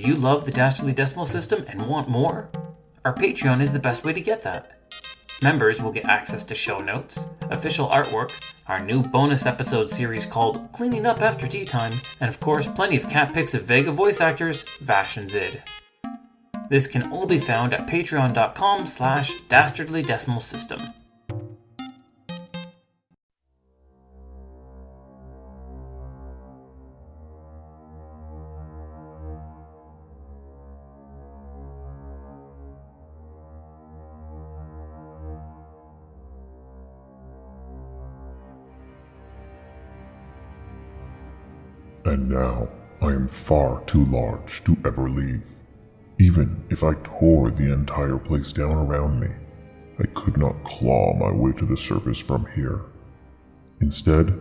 you love the Dastardly decimal system and want more? Our Patreon is the best way to get that. Members will get access to show notes, official artwork, our new bonus episode series called Cleaning Up After Tea Time, and of course plenty of cat pics of Vega voice actors, Vash and Zid. This can all be found at patreon.com/Dastardly Decimal System. And now, I am far too large to ever leave. Even if I tore the entire place down around me, I could not claw my way to the surface from here. Instead,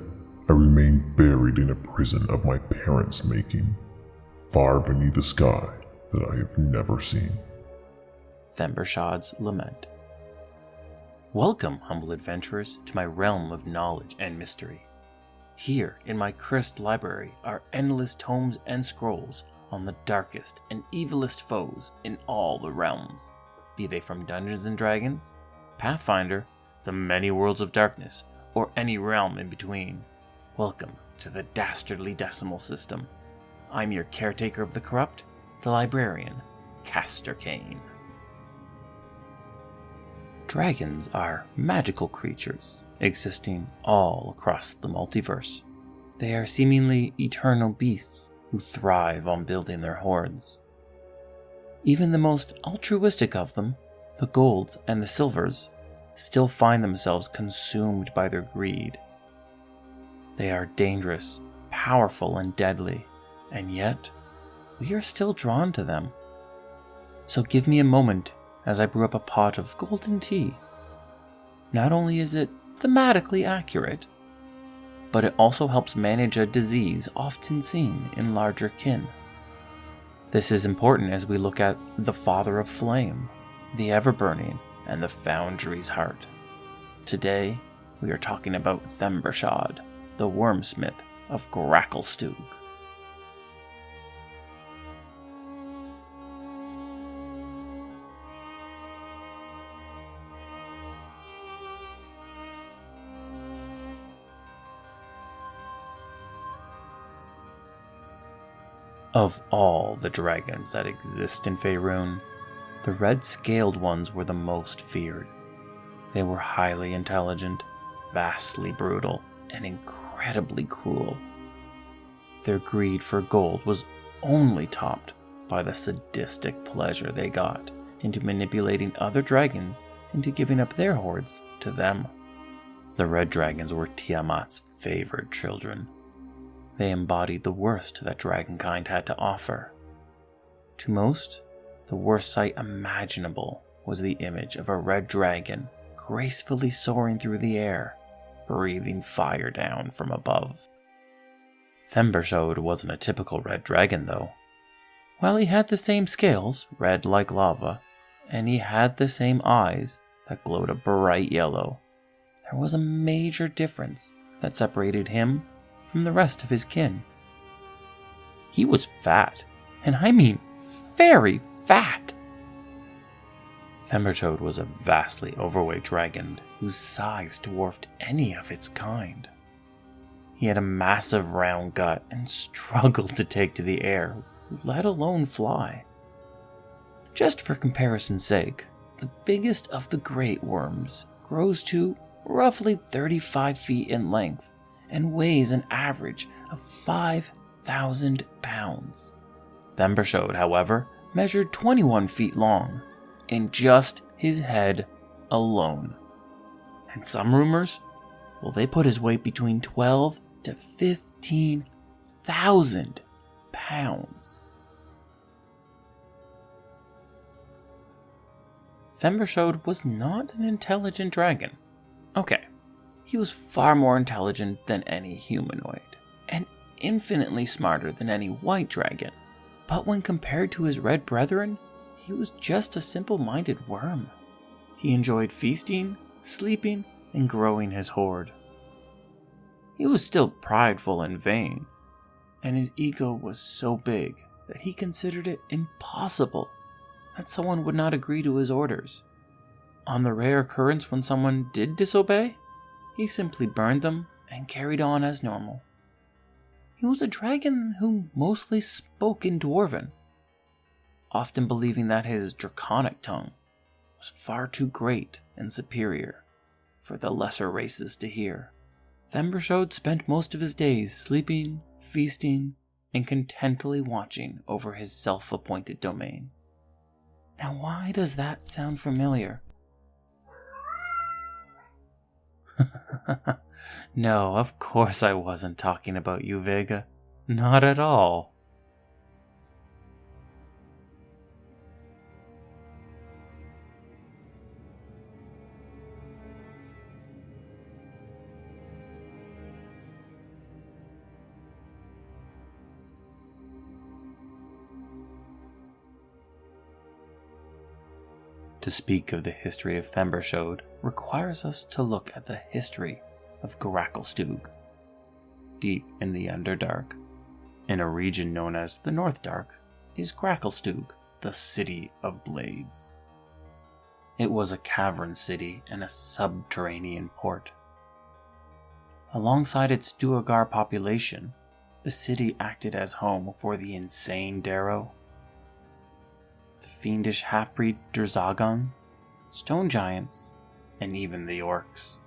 I remain buried in a prison of my parents' making, far beneath a sky that I have never seen. Themberchaud's Lament. Welcome, humble adventurers, to my realm of knowledge and mystery. Here, in my cursed library, are endless tomes and scrolls on the darkest and evilest foes in all the realms, be they from Dungeons & Dragons, Pathfinder, the many worlds of darkness, or any realm in between. Welcome to the Dastardly Decimal System. I'm your caretaker of the corrupt, the librarian, Castor Cain. Dragons are magical creatures, existing all across the multiverse. They are seemingly eternal beasts who thrive on building their hordes. Even the most altruistic of them, the golds and the silvers, still find themselves consumed by their greed. They are dangerous, powerful, and deadly, and yet we are still drawn to them. So give me a moment as I brew up a pot of golden tea. Not only is it thematically accurate, but it also helps manage a disease often seen in larger kin. This is important as we look at the Father of Flame, the Ever-Burning, and the Foundry's Heart. Today, we are talking about Themberchaud, the Wormsmith of Gracklestugh. Of all the dragons that exist in Faerun, the red-scaled ones were the most feared. They were highly intelligent, vastly brutal, and incredibly cruel. Their greed for gold was only topped by the sadistic pleasure they got into manipulating other dragons into giving up their hordes to them. The red dragons were Tiamat's favored children. They embodied the worst that dragonkind had to offer. To most, the worst sight imaginable was the image of a red dragon gracefully soaring through the air, breathing fire down from above. Themberchaud wasn't a typical red dragon, though. While he had the same scales, red like lava, and he had the same eyes that glowed a bright yellow, there was a major difference that separated him from the rest of his kin. He was fat, and I mean very fat. Themberchaud was a vastly overweight dragon whose size dwarfed any of its kind. He had a massive round gut and struggled to take to the air, let alone fly. Just for comparison's sake, the biggest of the great worms grows to roughly 35 feet in length and weighs an average of 5,000 pounds. Themberchaud, however, measured 21 feet long, in just his head alone. And some rumors, well, they put his weight between 12 to 15,000 pounds. Themberchaud was not an intelligent dragon. Okay, he was far more intelligent than any humanoid, and infinitely smarter than any white dragon. But when compared to his red brethren, he was just a simple-minded worm. He enjoyed feasting, sleeping, and growing his horde. He was still prideful and vain, and his ego was so big that he considered it impossible that someone would not agree to his orders. On the rare occurrence when someone did disobey, he simply burned them and carried on as normal. He was a dragon who mostly spoke in Dwarven, often believing that his draconic tongue was far too great and superior for the lesser races to hear. Themberchaud spent most of his days sleeping, feasting, and contentedly watching over his self-appointed domain. Now why does that sound familiar? No, of course I wasn't talking about you, Vega. Not at all. To speak of the history of Themberchaud requires us to look at the history of Gracklstugh. Deep in the Underdark, in a region known as the North Dark, is Gracklstugh, the City of Blades. It was a cavern city and a subterranean port. Alongside its Duergar population, the city acted as home for the insane Darrow, the fiendish half-breed Durzagon, stone giants, and even the orcs.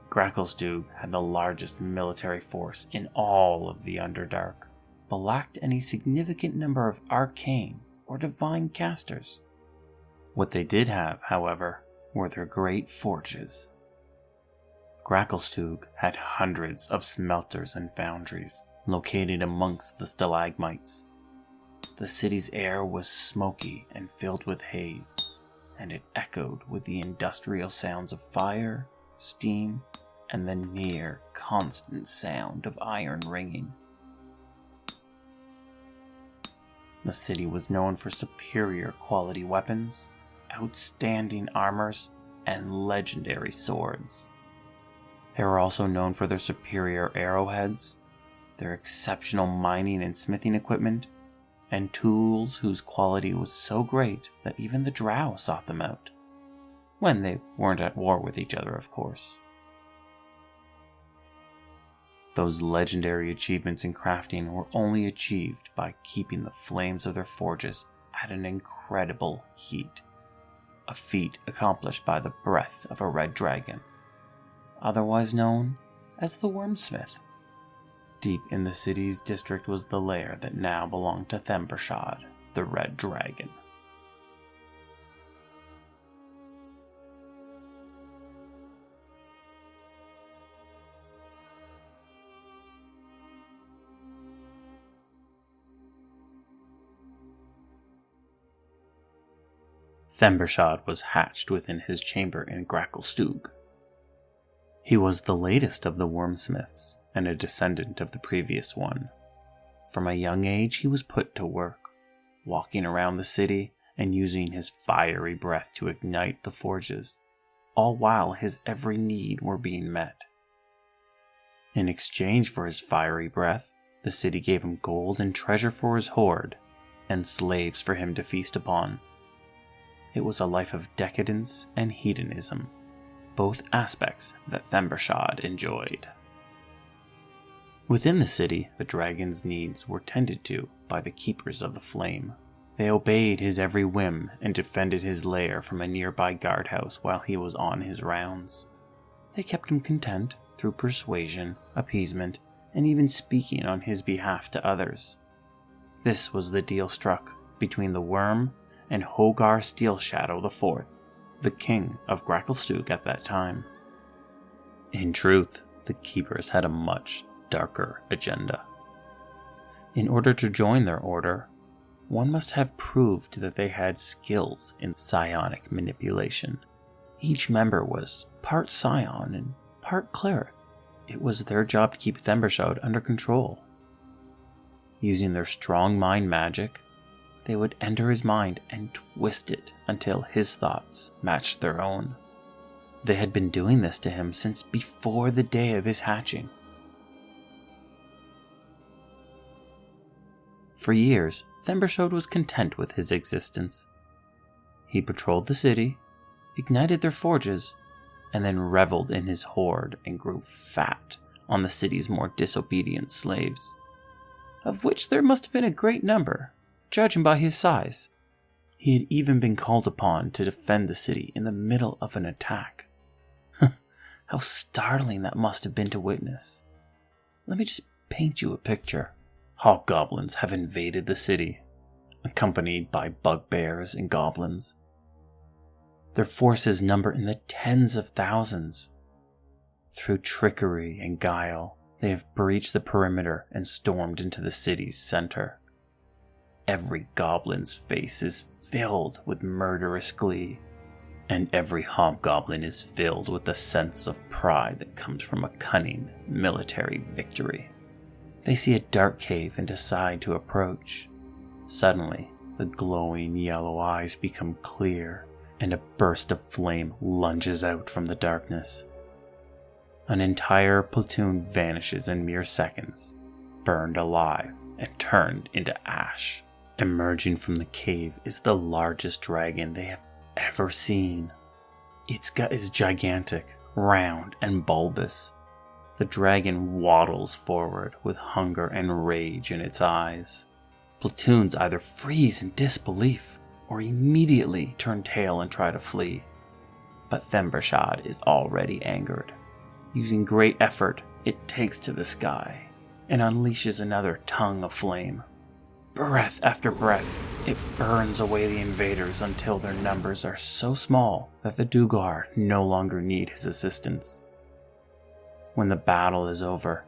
Gracklstugh had the largest military force in all of the Underdark, but lacked any significant number of arcane or divine casters. What they did have, however, were their great forges. Gracklstugh had hundreds of smelters and foundries located amongst the stalagmites. The city's air was smoky and filled with haze, and it echoed with the industrial sounds of fire, steam, and the near constant sound of iron ringing. The city was known for superior quality weapons, outstanding armors, and legendary swords. They were also known for their superior arrowheads, their exceptional mining and smithing equipment, and tools whose quality was so great that even the drow sought them out. When they weren't at war with each other, of course. Those legendary achievements in crafting were only achieved by keeping the flames of their forges at an incredible heat, a feat accomplished by the breath of a red dragon, otherwise known as the Wormsmith. Deep in the city's district was the lair that now belonged to Themberchaud, the Red Dragon. Themberchaud was hatched within his chamber in Gracklstugh. He was the latest of the Wormsmiths, and a descendant of the previous one. From a young age he was put to work, walking around the city and using his fiery breath to ignite the forges, all while his every need were being met. In exchange for his fiery breath, the city gave him gold and treasure for his hoard, and slaves for him to feast upon. It was a life of decadence and hedonism, both aspects that Themberchaud enjoyed. Within the city, the dragon's needs were tended to by the Keepers of the Flame. They obeyed his every whim and defended his lair from a nearby guardhouse while he was on his rounds. They kept him content through persuasion, appeasement, and even speaking on his behalf to others. This was the deal struck between the Worm and Hogar Steelshadow IV, the king of Gracklstugh at that time. In truth, the Keepers had a much darker agenda. In order to join their order, one must have proved that they had skills in psionic manipulation. Each member was part scion and part cleric. It was their job to keep Themberchaud under control. Using their strong mind magic, they would enter his mind and twist it until his thoughts matched their own. They had been doing this to him since before the day of his hatching. For years, Themberchaud was content with his existence. He patrolled the city, ignited their forges, and then reveled in his horde and grew fat on the city's more disobedient slaves, of which there must have been a great number, judging by his size. He had even been called upon to defend the city in the middle of an attack. How startling that must have been to witness. Let me just paint you a picture. Hobgoblins have invaded the city, accompanied by bugbears and goblins. Their forces number in the tens of thousands. Through trickery and guile, they have breached the perimeter and stormed into the city's center. Every goblin's face is filled with murderous glee, and every hobgoblin is filled with the sense of pride that comes from a cunning military victory. They see a dark cave and decide to approach. Suddenly, the glowing yellow eyes become clear, and a burst of flame lunges out from the darkness. An entire platoon vanishes in mere seconds, burned alive and turned into ash. Emerging from the cave is the largest dragon they have ever seen. Its gut is gigantic, round, and bulbous. The dragon waddles forward with hunger and rage in its eyes. Platoons either freeze in disbelief or immediately turn tail and try to flee. But Themberchaud is already angered. Using great effort, it takes to the sky and unleashes another tongue of flame. Breath after breath, it burns away the invaders until their numbers are so small that the Duergar no longer need his assistance. When the battle is over,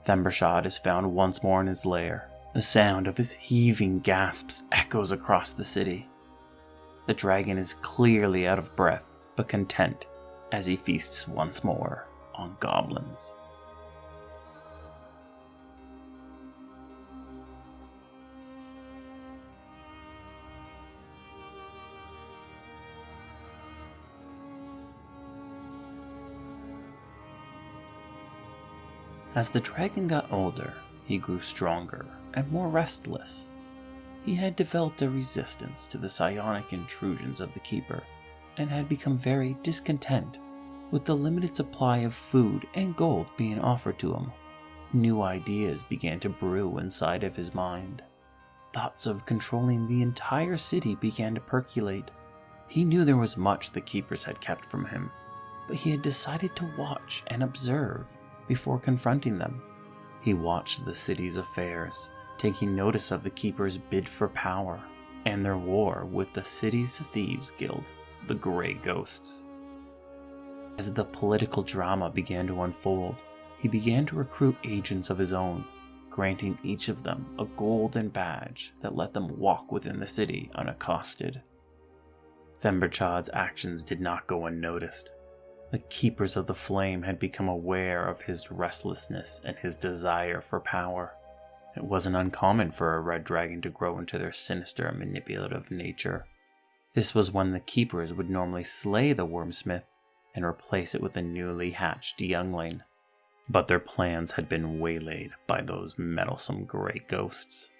Themberchaud is found once more in his lair. The sound of his heaving gasps echoes across the city. The dragon is clearly out of breath, but content as he feasts once more on goblins. As the dragon got older, he grew stronger and more restless. He had developed a resistance to the psionic intrusions of the Keeper, and had become very discontent with the limited supply of food and gold being offered to him. New ideas began to brew inside of his mind. Thoughts of controlling the entire city began to percolate. He knew there was much the Keepers had kept from him, but he had decided to watch and observe before confronting them. He watched the city's affairs, taking notice of the Keepers' bid for power and their war with the city's thieves guild, the Grey Ghosts. As the political drama began to unfold, he began to recruit agents of his own, granting each of them a golden badge that let them walk within the city unaccosted. Themberchaud's actions did not go unnoticed. The Keepers of the Flame had become aware of his restlessness and his desire for power. It wasn't uncommon for a red dragon to grow into their sinister and manipulative nature. This was when the Keepers would normally slay the Wormsmith and replace it with a newly hatched youngling. But their plans had been waylaid by those meddlesome Grey Ghosts.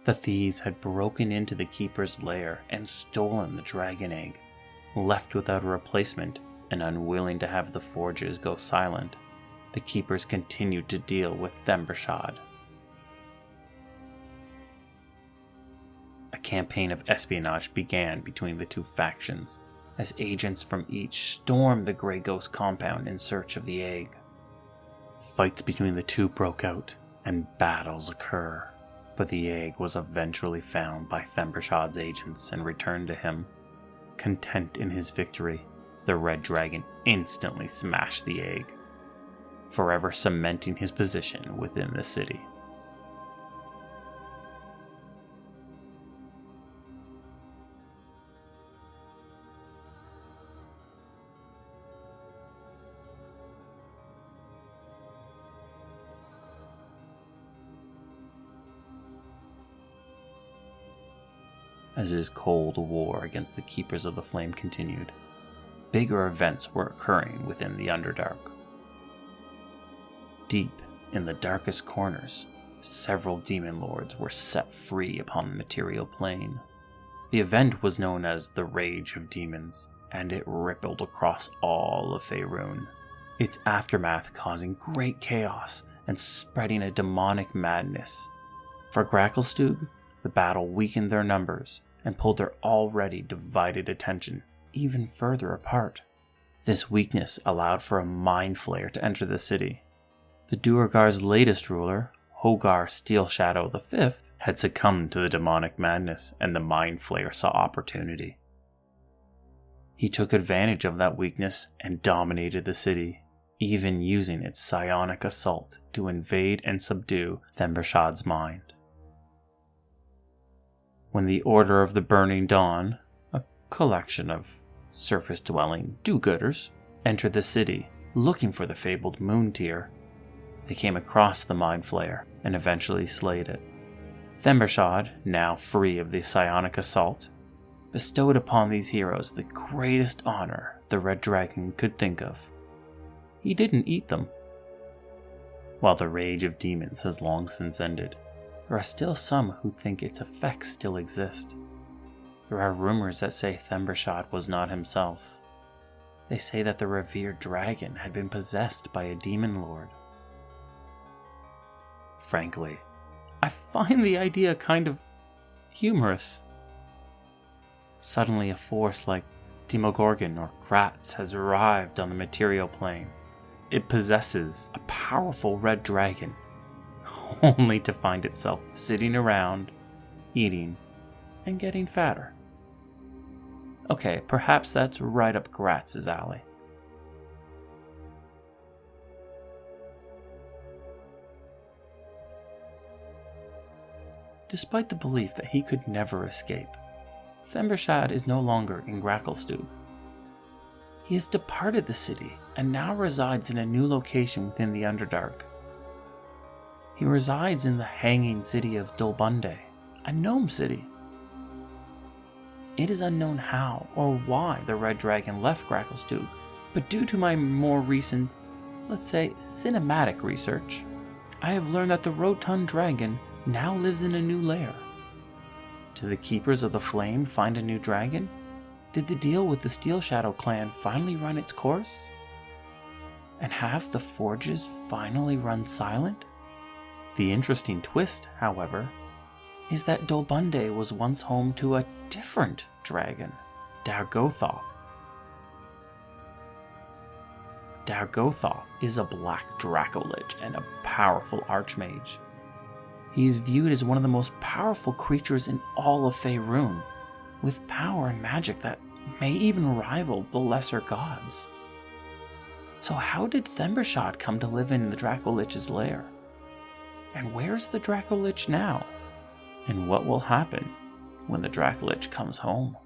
The thieves had broken into the Keeper's lair and stolen the dragon egg. Left without a replacement and unwilling to have the forges go silent, the Keepers continued to deal with Themberchaud. A campaign of espionage began between the two factions, as agents from each stormed the Grey Ghost compound in search of the egg. Fights between the two broke out, and battles occur, but the egg was eventually found by Themberchaud's agents and returned to him. Content in his victory, the red dragon instantly smashed the egg, forever cementing his position within the city. As his cold war against the Keepers of the Flame continued, bigger events were occurring within the Underdark. Deep in the darkest corners, several demon lords were set free upon the material plane. The event was known as the Rage of Demons, and it rippled across all of Faerun, its aftermath causing great chaos and spreading a demonic madness. For Gracklstugh, the battle weakened their numbers and pulled their already divided attention even further apart. This weakness allowed for a mind flayer to enter the city. The Duergar's latest ruler, Hogar Steelshadow V, had succumbed to the demonic madness, and the mind flayer saw opportunity. He took advantage of that weakness and dominated the city, even using its psionic assault to invade and subdue Themberchaud's mind. When the Order of the Burning Dawn, a collection of surface-dwelling do-gooders, entered the city looking for the fabled moon tier, they came across the mind flayer and eventually slayed it. Themberchaud, now free of the psionic assault, bestowed upon these heroes the greatest honor the Red Dragon could think of. He didn't eat them. While the Rage of Demons has long since ended, there are still some who think its effects still exist. There are rumors that say Themberchaud was not himself. They say that the revered dragon had been possessed by a demon lord. Frankly, I find the idea kind of humorous. Suddenly a force like Demogorgon or Kratz has arrived on the material plane. It possesses a powerful red dragon, only to find itself sitting around, eating, and getting fatter. Okay, perhaps that's right up Gratz's alley. Despite the belief that he could never escape, Themberchaud is no longer in Gracklstugh. He has departed the city and now resides in a new location within the Underdark. He resides in the hanging city of Dolbunde, a gnome city. It is unknown how or why the Red Dragon left Gracklstugh, but due to my more recent, let's say, cinematic research, I have learned that the Rotund Dragon now lives in a new lair. Did the Keepers of the Flame find a new dragon? Did the deal with the Steelshadow clan finally run its course? And have the Forges finally run silent? The interesting twist, however, is that Dolbunde was once home to a different dragon, Dargothoth. Dargothoth is a black Dracolich and a powerful archmage. He is viewed as one of the most powerful creatures in all of Faerun, with power and magic that may even rival the lesser gods. So how did Themberchaud come to live in the Dracolich's lair? And where's the Dracolich now? And what will happen when the Dracolich comes home?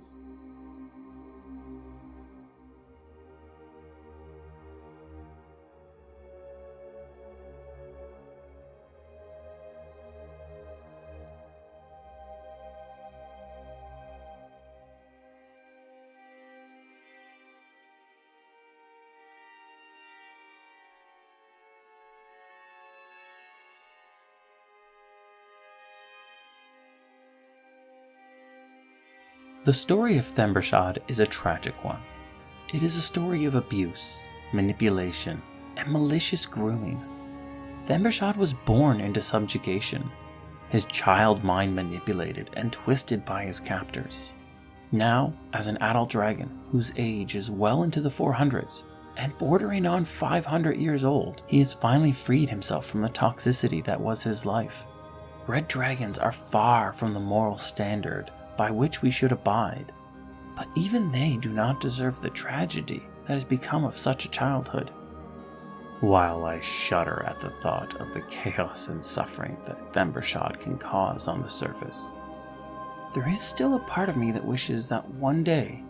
The story of Themberchaud is a tragic one. It is a story of abuse, manipulation, and malicious grooming. Themberchaud was born into subjugation, his child mind manipulated and twisted by his captors. Now, as an adult dragon whose age is well into the 400s and bordering on 500 years old, he has finally freed himself from the toxicity that was his life. Red dragons are far from the moral standard by which we should abide, but even they do not deserve the tragedy that has become of such a childhood. While I shudder at the thought of the chaos and suffering that Themberchaud can cause on the surface, there is still a part of me that wishes that one day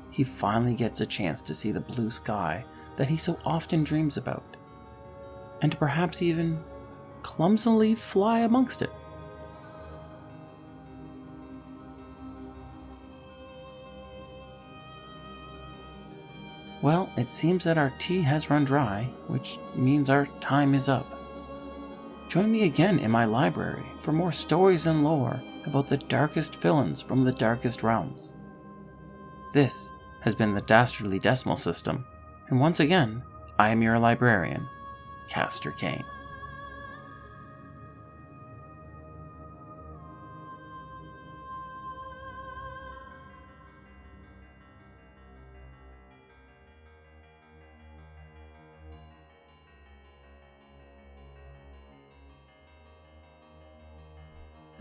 he finally gets a chance to see the blue sky that he so often dreams about, and to perhaps even clumsily fly amongst it. Well, it seems that our tea has run dry, which means our time is up. Join me again in my library for more stories and lore about the darkest villains from the darkest realms. This has been the Dastardly Decimal System, and once again, I am your librarian, Castor Cain.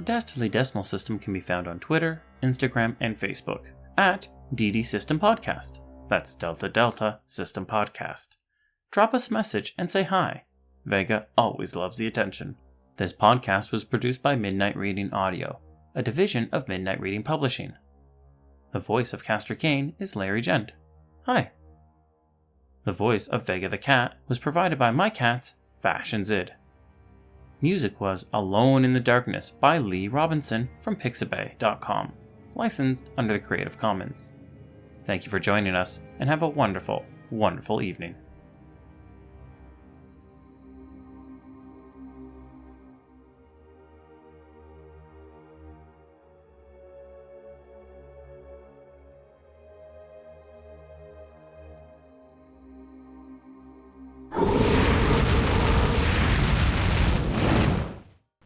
The Dastardly Decimal System can be found on Twitter, Instagram, and Facebook at DD System Podcast. That's Delta Delta System Podcast. Drop us a message and say hi. Vega always loves the attention. This podcast was produced by Midnight Reading Audio, a division of Midnight Reading Publishing. The voice of Castor Cain is Larry Gent. Hi. The voice of Vega the Cat was provided by my cats, Vash and Zid. Music was Alone in the Darkness by Lee Robinson from Pixabay.com, licensed under the Creative Commons. Thank you for joining us, and have a wonderful, wonderful evening.